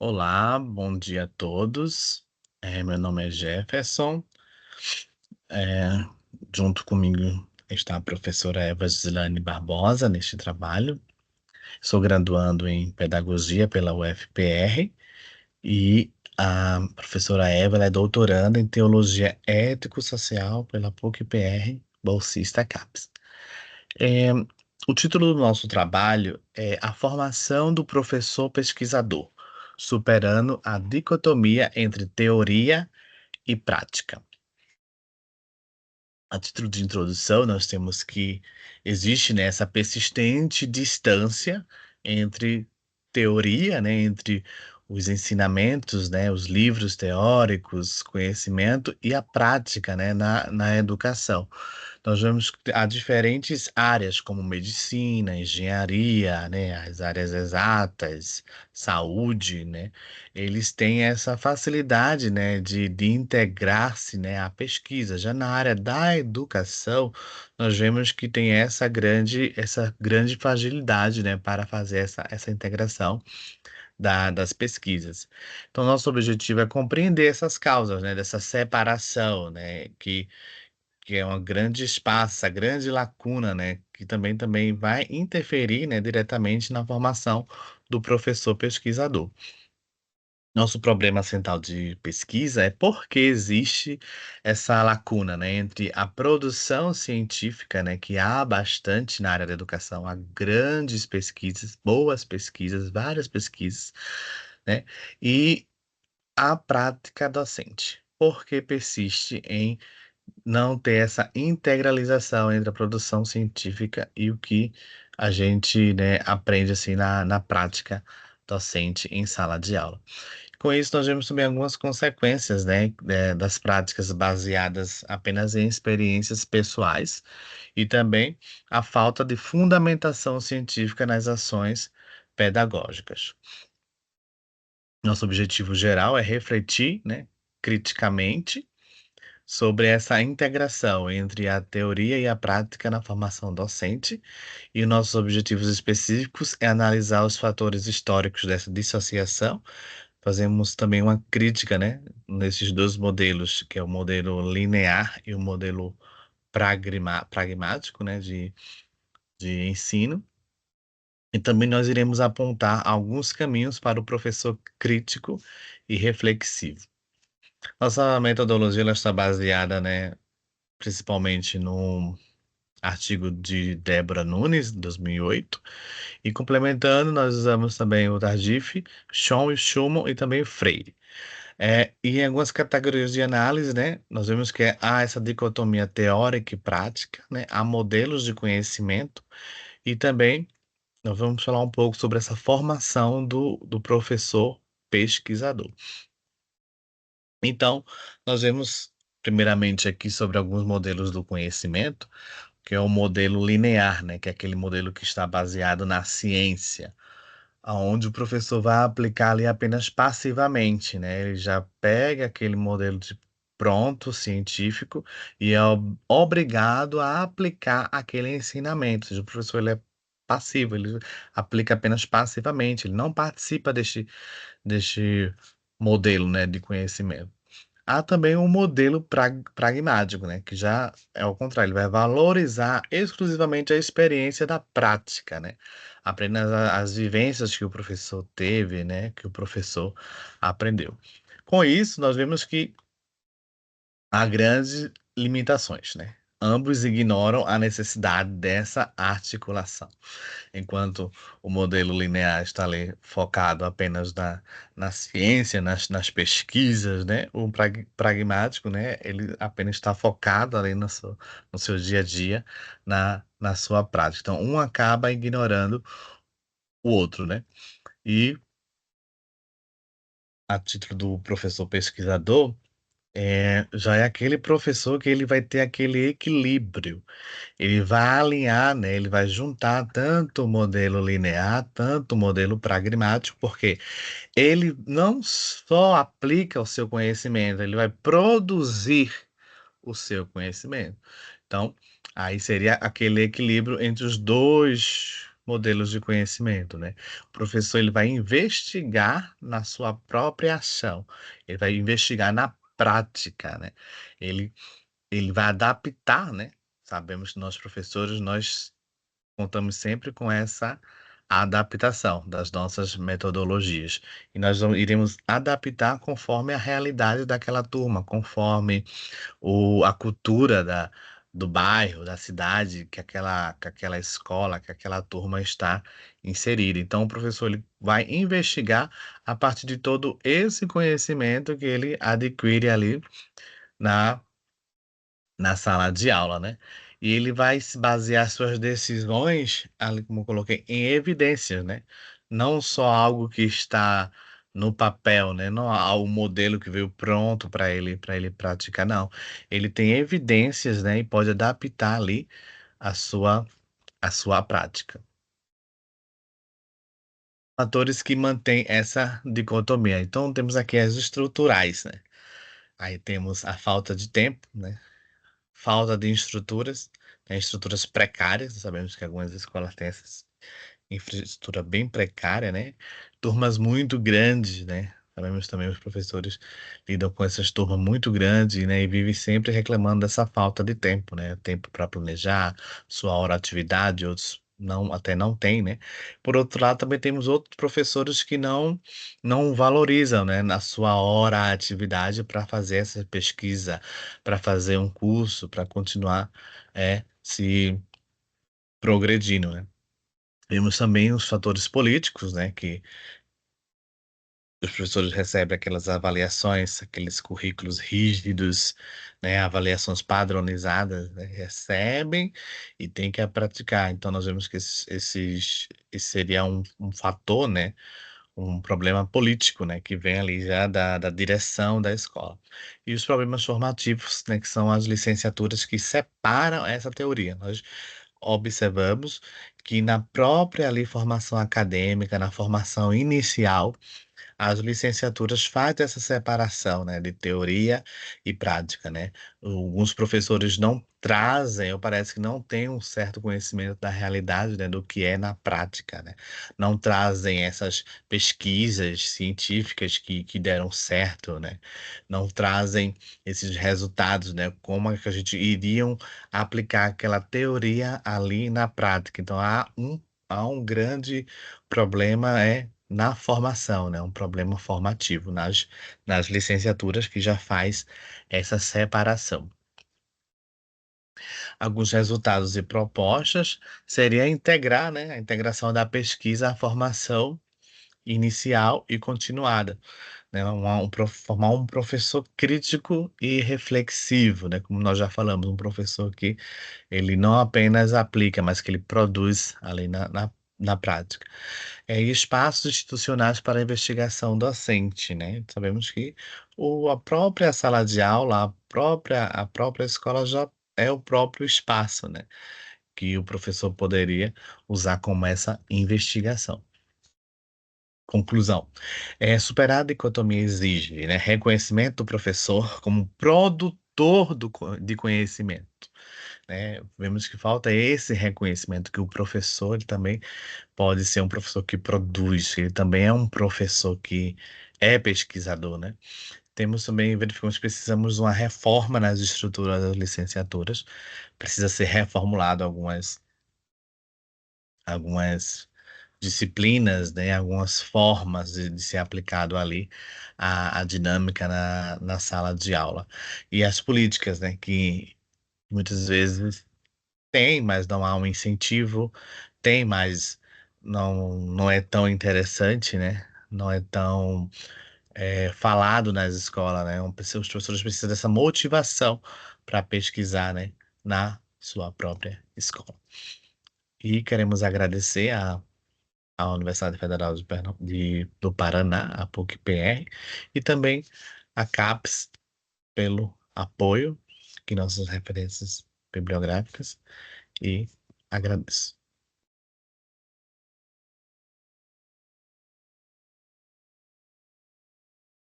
Olá, bom dia a todos. Meu nome é Jefferson. Eh, Junto comigo está a professora Eva Gislane Barbosa neste trabalho. Sou graduando em Pedagogia pela UFPR e a professora Eva ela é doutoranda em Teologia Ético-Social pela PUC-PR, bolsista CAPES. Eh, o título do nosso trabalho é A Formação do Professor Pesquisador, superando a dicotomia entre teoria e prática. A título de introdução, nós temos que existe, né, essa persistente distância entre teoria, né, entre os ensinamentos, né, os livros teóricos, conhecimento e a prática, né, na educação. Nós vemos que há diferentes áreas, como medicina, engenharia, né, as áreas exatas, saúde, né, eles têm essa facilidade, né, de integrar-se, né, à pesquisa. Já na área da educação, nós vemos que tem essa grande fragilidade, né, para fazer essa integração das pesquisas. Então, nosso objetivo é compreender essas causas, né, dessa separação, né, que é uma grande espaço, essa grande lacuna, né, que também vai interferir, né, diretamente na formação do professor pesquisador. Nosso problema central de pesquisa é porque existe essa lacuna, né, entre a produção científica, né, que há bastante na área da educação, há grandes pesquisas, boas pesquisas, várias pesquisas, né, e a prática docente, porque persiste em não ter essa integralização entre a produção científica e o que a gente, né, aprende, assim, na prática docente em sala de aula. Com isso, nós vemos também algumas consequências, né, das práticas baseadas apenas em experiências pessoais e também a falta de fundamentação científica nas ações pedagógicas. Nosso objetivo geral é refletir, né, criticamente sobre essa integração entre a teoria e a prática na formação docente, e nossos objetivos específicos é analisar os fatores históricos dessa dissociação. Fazemos também uma crítica, né, nesses 2 modelos, que é o modelo linear e o modelo pragmático, né, de ensino. E também nós iremos apontar alguns caminhos para o professor crítico e reflexivo. Nossa metodologia ela está baseada, né, principalmente no artigo de Débora Nunes, 2008, e complementando, nós usamos também o Tardif, Schoen, Schumann e também Freire. E em algumas categorias de análise, né, nós vemos que há essa dicotomia teórica e prática, né, há modelos de conhecimento e também nós vamos falar um pouco sobre essa formação do professor pesquisador. Então, nós vemos primeiramente aqui sobre alguns modelos do conhecimento, que é o modelo linear, né, que é aquele modelo que está baseado na ciência, aonde o professor vai aplicar ali apenas passivamente, né, ele já pega aquele modelo de pronto científico e é obrigado a aplicar aquele ensinamento, ou seja, o professor ele é passivo, ele aplica apenas passivamente, ele não participa deste modelo, né, de conhecimento. Há também um modelo pragmático, né, que já é o contrário, ele vai valorizar exclusivamente a experiência da prática, né, apenas a as vivências que o professor teve, né, que o professor aprendeu. Com isso, nós vemos que há grandes limitações, né, ambos ignoram a necessidade dessa articulação. Enquanto o modelo linear está ali focado apenas na ciência, nas pesquisas, né, o pragmático, né, ele apenas está focado ali no seu dia a dia, na sua prática. Então, um acaba ignorando o outro, né. E, a título do professor pesquisador, já é aquele professor que ele vai ter aquele equilíbrio. Ele vai alinhar, né, ele vai juntar tanto o modelo linear, tanto o modelo pragmático, porque ele não só aplica o seu conhecimento, ele vai produzir o seu conhecimento. Então, aí seria aquele equilíbrio entre os 2 modelos de conhecimento, né. O professor ele vai investigar na sua própria ação, ele vai investigar na prática, né. Ele ele vai adaptar, né, sabemos que nós professores, nós contamos sempre com essa adaptação das nossas metodologias, e nós iremos adaptar conforme a realidade daquela turma, conforme a cultura do bairro, da cidade que aquela escola, que aquela turma está inserida. Então o professor ele vai investigar a partir de todo esse conhecimento que ele adquire ali na na sala de aula, né. E ele vai se basear suas decisões, ali como eu coloquei, em evidências, né, não só algo que está no papel, né, não o modelo que veio pronto para ele praticar, não. Ele tem evidências, né, e pode adaptar ali a sua prática. Fatores que mantêm essa dicotomia. Então temos aqui as estruturais, né, aí temos a falta de tempo, né. Falta de estruturas, né, estruturas precárias, sabemos que algumas escolas têm essas infraestrutura bem precária, né, turmas muito grandes, né, sabemos também os professores lidam com essas turmas muito grandes, né, e vivem sempre reclamando dessa falta de tempo, né, tempo para planejar sua hora atividade, outros não até não têm, né. Por outro lado, também temos outros professores que não valorizam, né, na sua hora a atividade para fazer essa pesquisa, para fazer um curso, para continuar, se progredindo, né. Temos também os fatores políticos, né, que os professores recebem aquelas avaliações, aqueles currículos rígidos, né, avaliações padronizadas, né, recebem e tem que praticar. Então nós vemos que esse seria um fator, né, um problema político, né, que vem ali já da direção da escola. E os problemas formativos, né, que são as licenciaturas que separam essa teoria. Nós observamos que na própria ali formação acadêmica, na formação inicial, as licenciaturas fazem essa separação, né, de teoria e prática, né. Alguns professores não trazem ou parece que não têm um certo conhecimento da realidade, né, do que é na prática, né. Não trazem essas pesquisas científicas que deram certo, né. Não trazem esses resultados, né, como é que a gente iriam aplicar aquela teoria ali na prática. Então há um grande problema, na formação, né, um problema formativo nas licenciaturas que já faz essa separação. Alguns resultados e propostas seria integrar, né, a integração da pesquisa à formação inicial e continuada, né, formar um professor crítico e reflexivo, né, como nós já falamos, um professor que ele não apenas aplica, mas que ele produz ali na prática. E espaços institucionais para investigação docente, né. Sabemos que a própria sala de aula, a própria escola já é o próprio espaço, né, que o professor poderia usar como essa investigação. Conclusão, superar a dicotomia exige, né, reconhecimento do professor como produtor de conhecimento, né. Vemos que falta esse reconhecimento, que o professor ele também pode ser um professor que produz, ele também é um professor que é pesquisador, né. Temos também verificamos que precisamos de uma reforma nas estruturas das licenciaturas, precisa ser reformulado algumas disciplinas, né, algumas formas de ser aplicado ali a dinâmica na sala de aula. E as políticas, né, que muitas vezes tem, mas não há um incentivo, tem, mas não é tão interessante, né, não é tão, falado nas escolas, né, os professores precisam dessa motivação para pesquisar, né, na sua própria escola. E queremos agradecer à Universidade Federal do Paraná, a PUC-PR, e também a CAPES pelo apoio, que nossas referências bibliográficas, e agradeço.